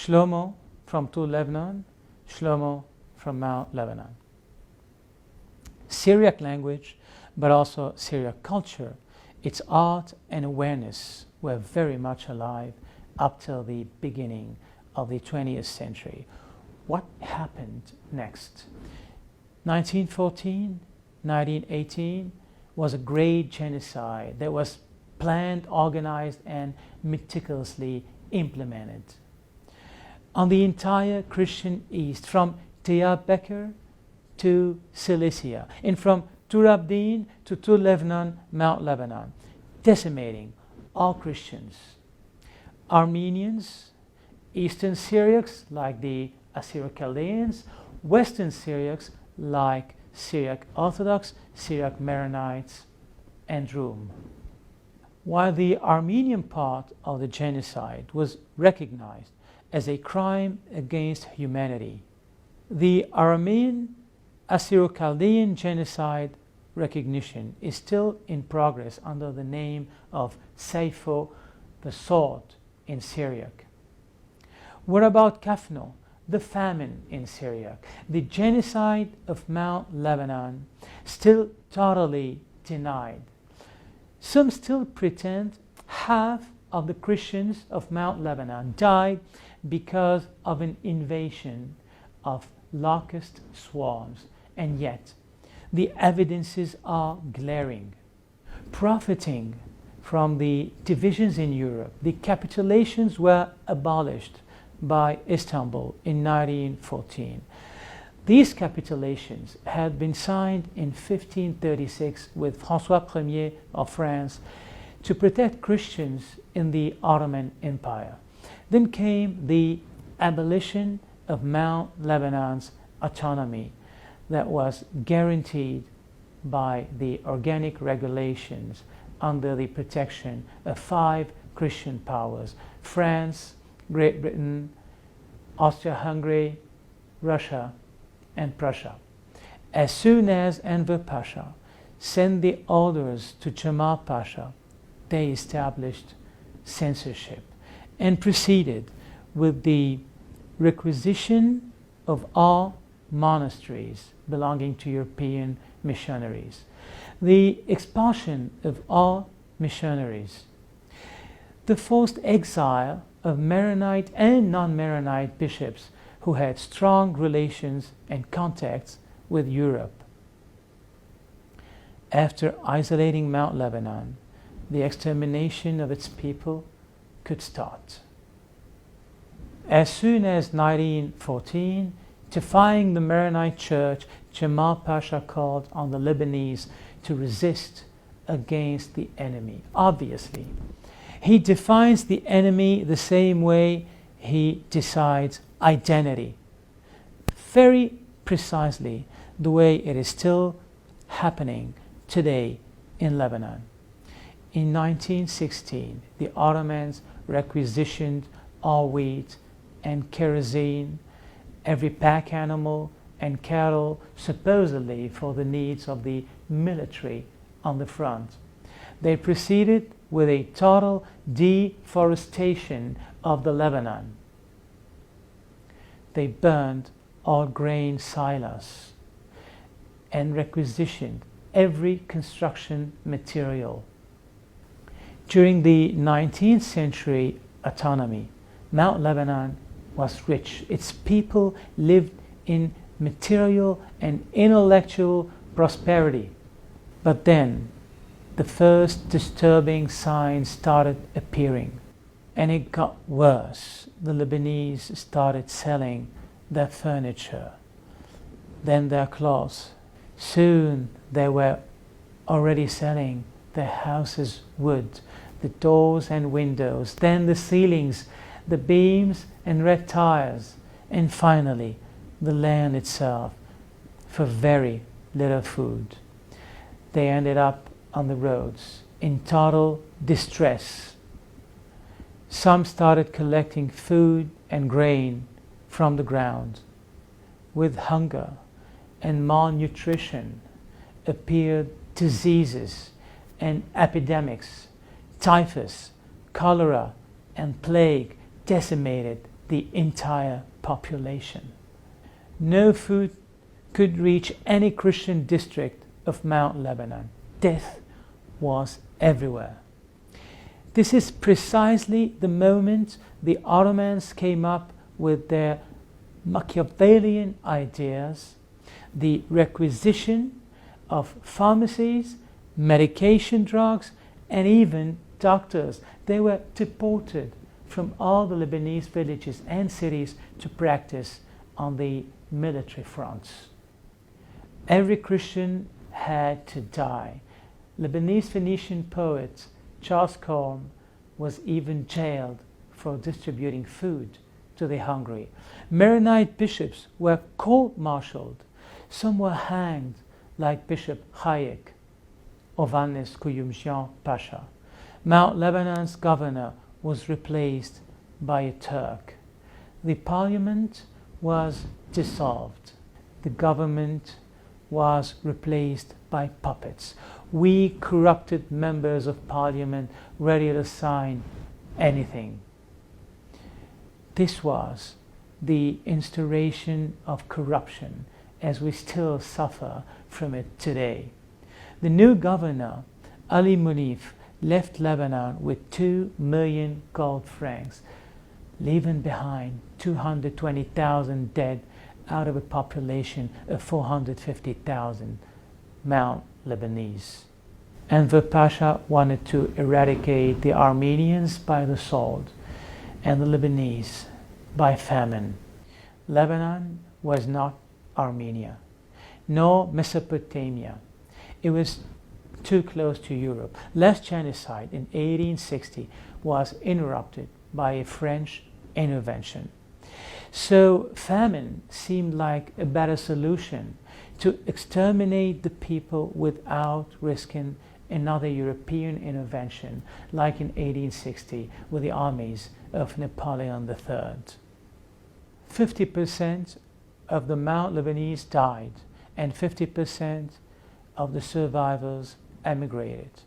Shlomo from Tur Lebanon, Shlomo from Mount Lebanon. Syriac language, but also Syriac culture, its art and awareness were very much alive up till the beginning of the 20th century. What happened next? 1914, 1918 was a great genocide that was planned, organized, and meticulously implemented on the entire Christian East, from Diyarbakir to Cilicia, and from Tur Abdin to Tur Lebanon, Mount Lebanon, decimating all Christians. Armenians, Eastern Syriacs like the Assyro-Chaldeans, Western Syriacs like Syriac Orthodox, Syriac Maronites, and Rum. While the Armenian part of the genocide was recognized as a crime against humanity, the Aramean Assyro-Chaldean genocide recognition is still in progress under the name of Seifo, the sword, in Syriac. What about Kafno, the famine in Syriac? The genocide of Mount Lebanon, still totally denied. Some still pretend half of the Christians of Mount Lebanon died because of an invasion of locust swarms, and yet the evidences are glaring. Profiting from the divisions in Europe, the capitulations were abolished by Istanbul in 1914. These capitulations had been signed in 1536 with François Ier of France to protect Christians in the Ottoman Empire. Then came the abolition of Mount Lebanon's autonomy that was guaranteed by the organic regulations under the protection of 5 Christian powers: France, Great Britain, Austria-Hungary, Russia, and Prussia. As soon as Enver Pasha sent the orders to Jamal Pasha, they established censorship and proceeded with the requisition of all monasteries belonging to European missionaries, the expulsion of all missionaries, the forced exile of Maronite and non-Maronite bishops who had strong relations and contacts with Europe. After isolating Mount Lebanon, the extermination of its people could start. As soon as 1914, defying the Maronite Church, Jamal Pasha called on the Lebanese to resist against the enemy. Obviously, he defines the enemy the same way he decides identity, very precisely the way it is still happening today in Lebanon. In 1916, the Ottomans requisitioned all wheat and kerosene, every pack animal and cattle, supposedly for the needs of the military on the front. They proceeded with a total deforestation of the Lebanon. They burned all grain silos and requisitioned every construction material. During the 19th century autonomy, Mount Lebanon was rich. Its people lived in material and intellectual prosperity. But then the first disturbing signs started appearing, and it got worse. The Lebanese started selling their furniture, then their clothes. Soon they were already selling their houses' wood, the doors and windows, then the ceilings, the beams and red tiles, and finally the land itself, for very little food. They ended up on the roads in total distress. Some started collecting food and grain from the ground. With hunger and malnutrition appeared diseases and epidemics. Typhus, cholera, and plague decimated the entire population. No food could reach any Christian district of Mount Lebanon. Death was everywhere. This is precisely the moment the Ottomans came up with their Machiavellian ideas, the requisition of pharmacies, medication drugs, and even doctors. They were deported from all the Lebanese villages and cities to practice on the military fronts. Every Christian had to die. Lebanese Phoenician poet Charles Colm was even jailed for distributing food to the hungry. Maronite bishops were court-martialed. Some were hanged, like Bishop Hayek, Ovannes Kuyumjian Pasha. Mount Lebanon's governor was replaced by a Turk. The parliament was dissolved. The government was replaced by puppets. We corrupted members of parliament ready to sign anything. This was the instauration of corruption, as we still suffer from it today. The new governor, Ali Munif, left Lebanon with 2 million gold francs, leaving behind 220,000 dead out of a population of 450,000 Mount Lebanese. Enver Pasha wanted to eradicate the Armenians by the sword and the Lebanese by famine. Lebanon was not Armenia, nor Mesopotamia. It was too close to Europe. Last genocide in 1860 was interrupted by a French intervention. So famine seemed like a better solution to exterminate the people without risking another European intervention, like in 1860 with the armies of Napoleon III. 50% of the Mount Lebanese died, and 50% of the survivors emigrated.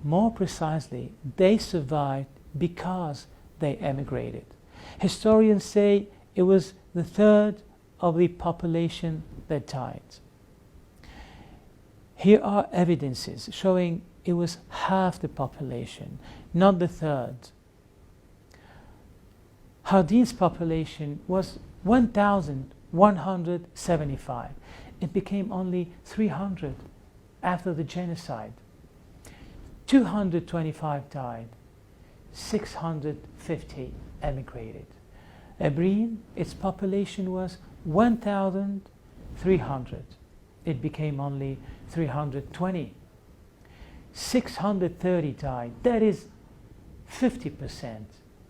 More precisely, they survived because they emigrated. Historians say it was the third of the population that died. Here are evidences showing it was half the population, not the third. Hardin's population was 1,175. It became only 300 after the genocide. 225 died. 650 emigrated. Abrin, its population was 1,300. It became only 320. 630 died. That is 50%.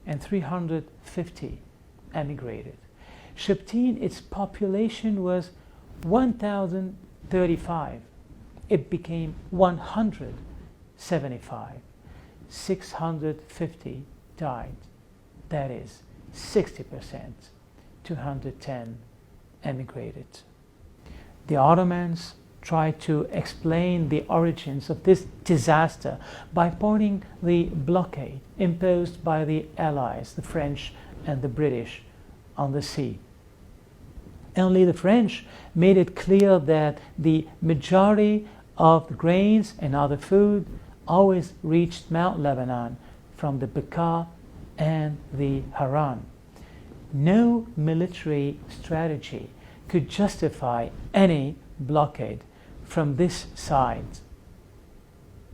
And 350 emigrated. Sheptin, its population was 1,035. It became 175. 650 died. That is 60%. 210 emigrated. The Ottomans tried to explain the origins of this disaster by pointing the blockade imposed by the Allies, the French and the British, on the sea. Only the French made it clear that the majority of the grains and other food always reached Mount Lebanon from the Bekaa and the Haran. No military strategy could justify any blockade from this side.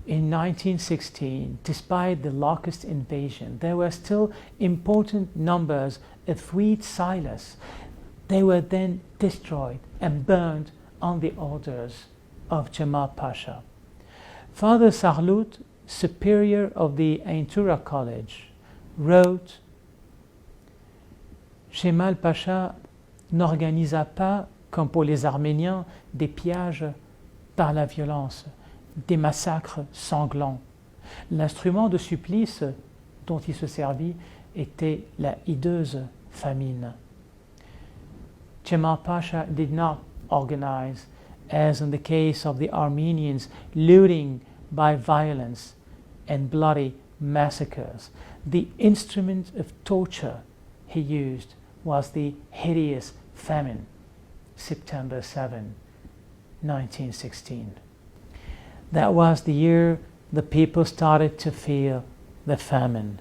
In 1916, despite the locust invasion, there were still important numbers of wheat silos. They were then destroyed and burned on the orders of Jamal Pasha. Father Sarlout, superior of the Aintura College, wrote, Jamal Pasha n'organisa pas, comme pour les Arméniens, des pillages par la violence, des massacres sanglants. L'instrument de supplice dont il se servit était la hideuse famine. Jamal Pasha did not organize, as in the case of the Armenians, looting by violence and bloody massacres. The instrument of torture he used was the hideous famine, September 7, 1916. That was the year the people started to feel the famine.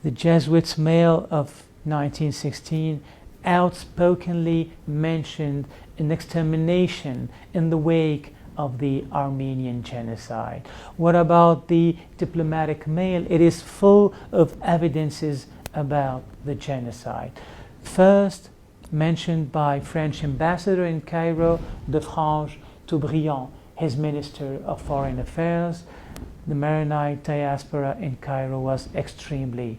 The Jesuits' mail of 1916 outspokenly mentioned an extermination in the wake of the Armenian genocide. What about the diplomatic mail? It is full of evidences about the genocide. First, mentioned by French ambassador in Cairo, de Toubriand, his Minister of Foreign Affairs. The Maronite diaspora in Cairo was extremely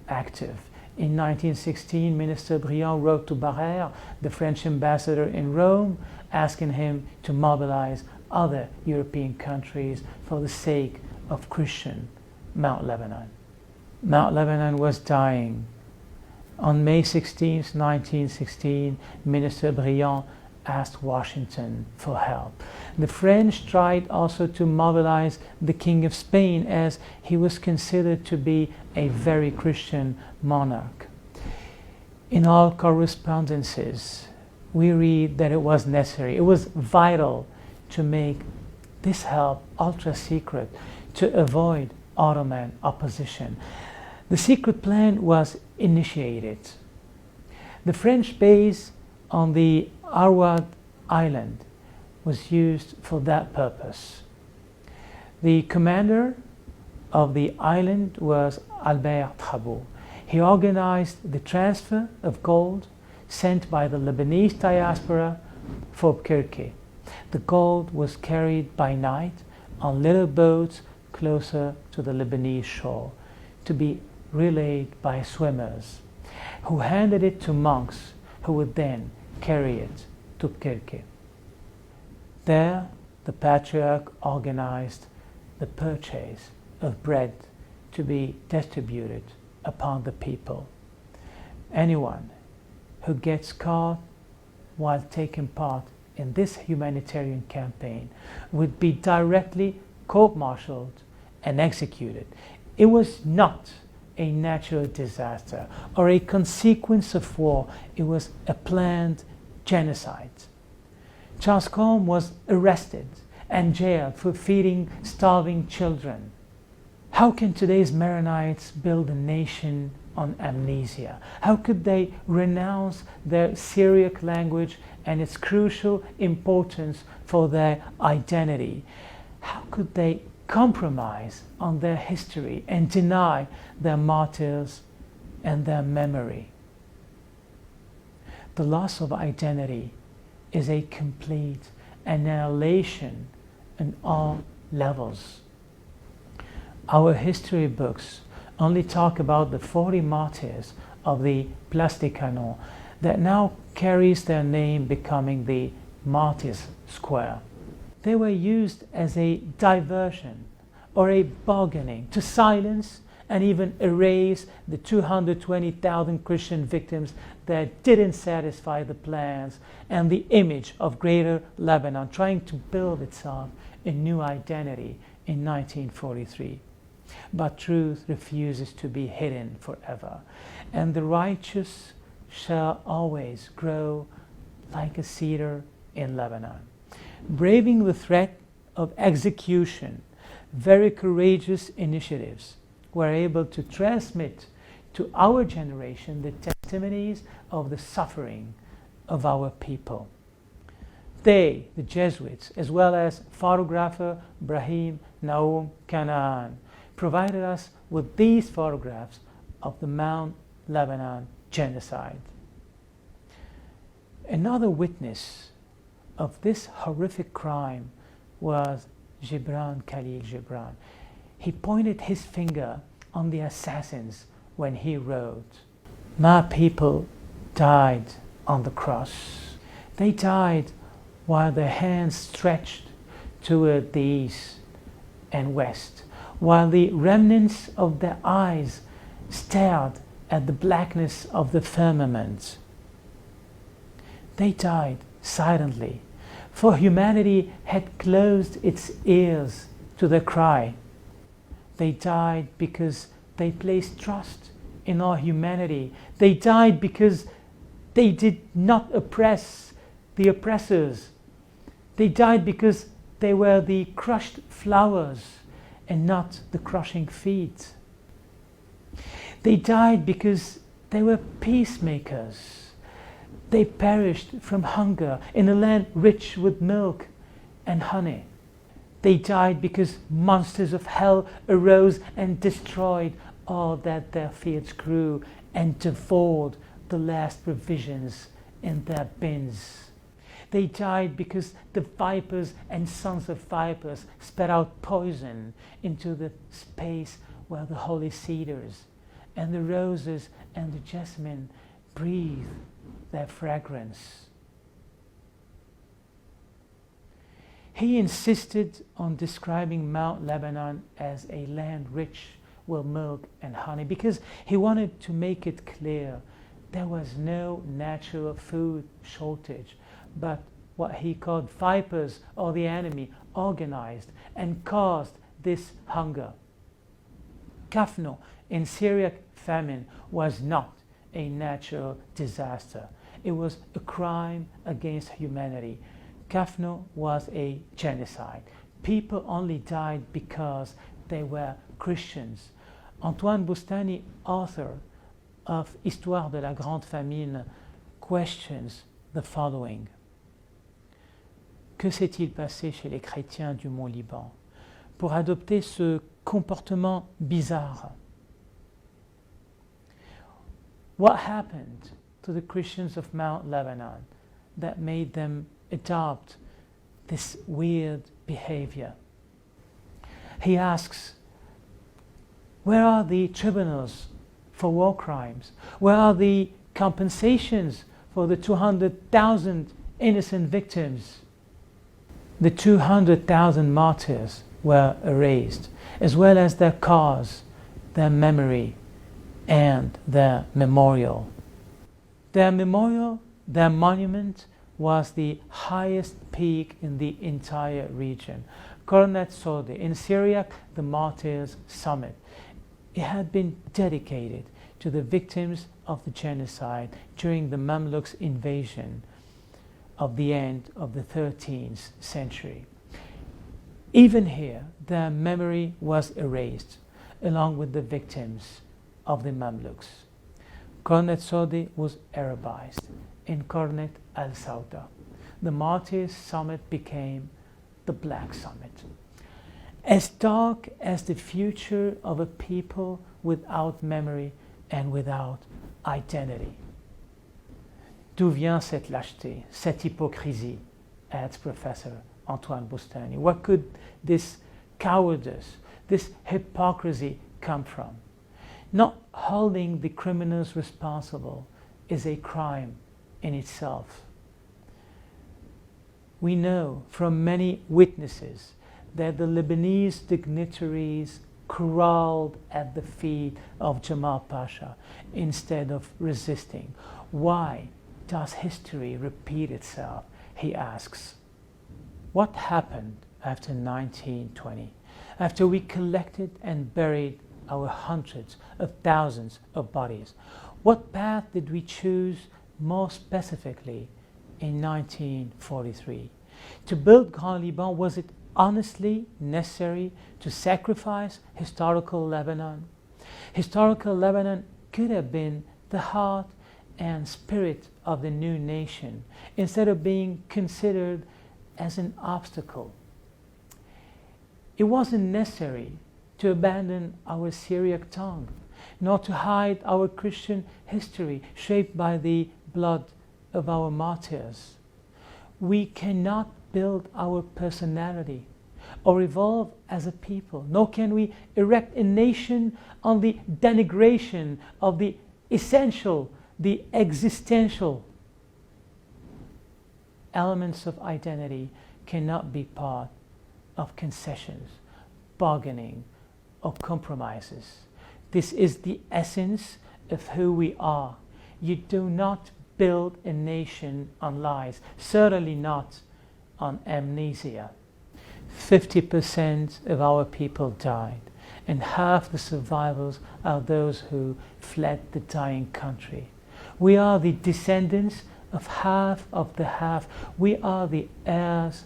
active. In 1916, Minister Briand wrote to Barrère, the French ambassador in Rome, asking him to mobilize other European countries for the sake of Christian Mount Lebanon. Mount Lebanon was dying. On May 16, 1916, Minister Briand asked Washington for help. The French tried also to mobilize the King of Spain, as he was considered to be a very Christian monarch. In all correspondences, we read that it was necessary, it was vital to make this help ultra secret to avoid Ottoman opposition. The secret plan was initiated. The French base on the Arwad Island was used for that purpose. The commander of the island was Albert Trabot. He organized the transfer of gold sent by the Lebanese diaspora for Kirke. The gold was carried by night on little boats closer to the Lebanese shore to be relayed by swimmers, who handed it to monks who would then carry it to Kirke. There, the Patriarch organized the purchase of bread to be distributed upon the people. Anyone who gets caught while taking part in this humanitarian campaign would be directly court-martialed and executed. It was not a natural disaster or a consequence of war. It was a planned genocide. Charles Combe was arrested and jailed for feeding starving children. How can today's Maronites build a nation on amnesia? How could they renounce their Syriac language and its crucial importance for their identity? How could they compromise on their history and deny their martyrs and their memory? The loss of identity is a complete annihilation on all levels. Our history books only talk about the 40 martyrs of the Place des Canons that now carries their name, becoming the Martyrs Square. They were used as a diversion or a bargaining to silence and even erase the 220,000 Christian victims that didn't satisfy the plans and the image of Greater Lebanon trying to build itself a new identity in 1943. But truth refuses to be hidden forever, and the righteous shall always grow like a cedar in Lebanon. Braving the threat of execution, very courageous initiatives were able to transmit to our generation the testimonies of the suffering of our people. They, the Jesuits, as well as photographer Brahim Naum Kanaan, provided us with these photographs of the Mount Lebanon genocide. Another witness of this horrific crime was Gibran Khalil Gibran. He pointed his finger on the assassins when he wrote, "My people died on the cross. They died while their hands stretched toward the east and west, while the remnants of their eyes stared at the blackness of the firmament. They died silently, for humanity had closed its ears to their cry. They died because they placed trust in our humanity. They died because they did not oppress the oppressors. They died because they were the crushed flowers and not the crushing feet. They died because they were peacemakers. They perished from hunger in a land rich with milk and honey. They died because monsters of hell arose and destroyed all that their fields grew and devoured the last provisions in their bins. They died because the vipers and sons of vipers spat out poison into the space where the holy cedars and the roses and the jasmine breathe their fragrance. He insisted on describing Mount Lebanon as a land rich with milk and honey because he wanted to make it clear there was no natural food shortage, but what he called vipers or the enemy organized and caused this hunger. Kafno in Syriac famine was not a natural disaster. It was a crime against humanity. Kafno was a genocide. People only died because they were Christians. Antoine Boustany, author of Histoire de la Grande Famine, questions the following. Que s'est-il passé chez les chrétiens du Mont Liban pour adopter ce comportement bizarre? What happened to the Christians of Mount Lebanon that made them adopt this weird behavior? He asks, where are the tribunals for war crimes? Where are the compensations for the 200,000 innocent victims? The 200,000 martyrs were erased, as well as their cause, their memory, and their memorial. Their memorial, their monument, was the highest peak in the entire region. Kornet Sode, in Syriac, the Martyrs' Summit. It had been dedicated to the victims of the genocide during the Mamluks' invasion of the end of the 13th century. Even here, their memory was erased, along with the victims of the Mamluks. Kornet Sode was Arabized in Kornet al-Sauda. The Martyrs' Summit became the Black Summit. As dark as the future of a people without memory and without identity. D'où vient cette lâcheté, cette hypocrisie, adds Professor Antoine Boustany. What could this cowardice, this hypocrisy come from? Not holding the criminals responsible is a crime in itself. We know from many witnesses that the Lebanese dignitaries crawled at the feet of Jamal Pasha instead of resisting. Why does history repeat itself? He asks. What happened after 1920, after we collected and buried our hundreds of thousands of bodies? What path did we choose more specifically in 1943? To build Grand Liban, was it honestly necessary to sacrifice historical Lebanon? Historical Lebanon could have been the heart and spirit of the new nation instead of being considered as an obstacle. It wasn't necessary to abandon our Syriac tongue, nor to hide our Christian history shaped by the blood of our martyrs. We cannot build our personality or evolve as a people, nor can we erect a nation on the denigration of the essential, the existential elements of identity. Cannot be part of concessions, bargaining, or compromises. This is the essence of who we are. You do not build a nation on lies, certainly not on amnesia. 50% of our people died, and half the survivors are those who fled the dying country. We are the descendants of half of the half. We are the heirs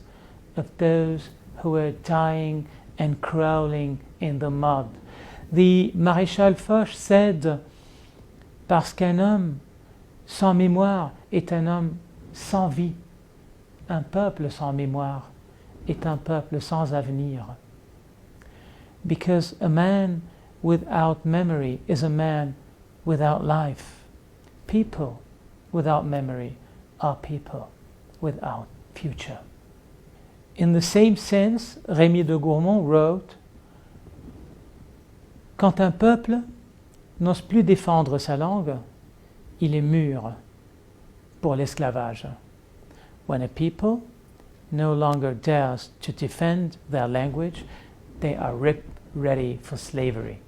of those who were dying and crawling in the mud. The Maréchal Foch said, parce qu'un homme sans mémoire est un homme sans vie, un peuple sans mémoire est un peuple sans avenir. Because a man without memory is a man without life. People without memory are people without future. In the same sense, Rémy de Gourmont wrote, quand un peuple n'ose plus défendre sa langue, il est mûr pour l'esclavage. When a people no longer dares to defend their language, they are ready for slavery.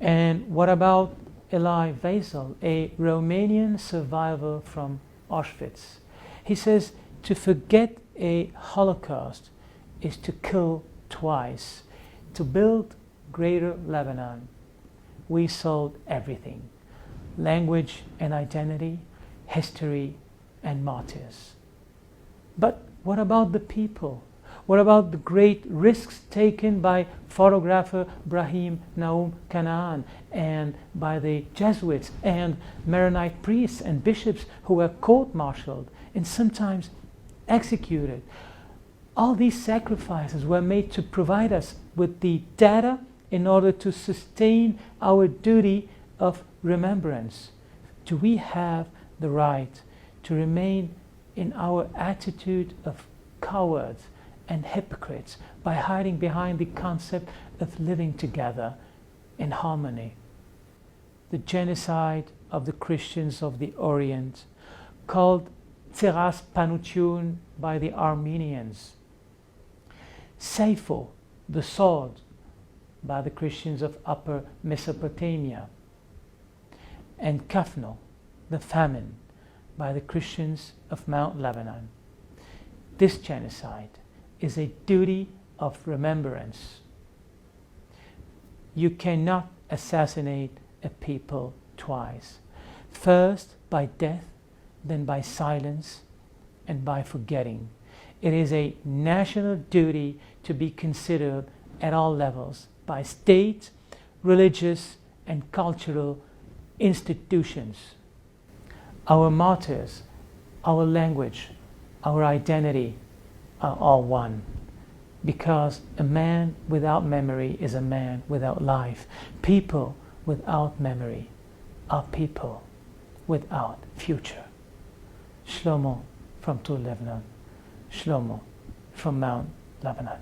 And what about Elie Wiesel, a Romanian survivor from Auschwitz? He says, to forget a Holocaust is to kill twice. To build Greater Lebanon, we sold everything: language and identity, history and martyrs. But what about the people? What about the great risks taken by photographer Brahim Naum Kanaan and by the Jesuits and Maronite priests and bishops who were court-martialed and sometimes executed? All these sacrifices were made to provide us with the data in order to sustain our duty of remembrance. Do we have the right to remain in our attitude of cowards and hypocrites by hiding behind the concept of living together in harmony? The genocide of the Christians of the Orient, called Tseras Panutyun by the Armenians, Seifo, the sword, by the Christians of Upper Mesopotamia, and Kafno, the famine, by the Christians of Mount Lebanon. This genocide is a duty of remembrance. You cannot assassinate a people twice. First by death, then by silence, and by forgetting. It is a national duty to be considered at all levels by state, religious, and cultural institutions. Our martyrs, our language, our identity are all one, because a man without memory is a man without life. People without memory are people without future. Shlomo from Tur Lebanon. Shlomo from Mount Lebanon.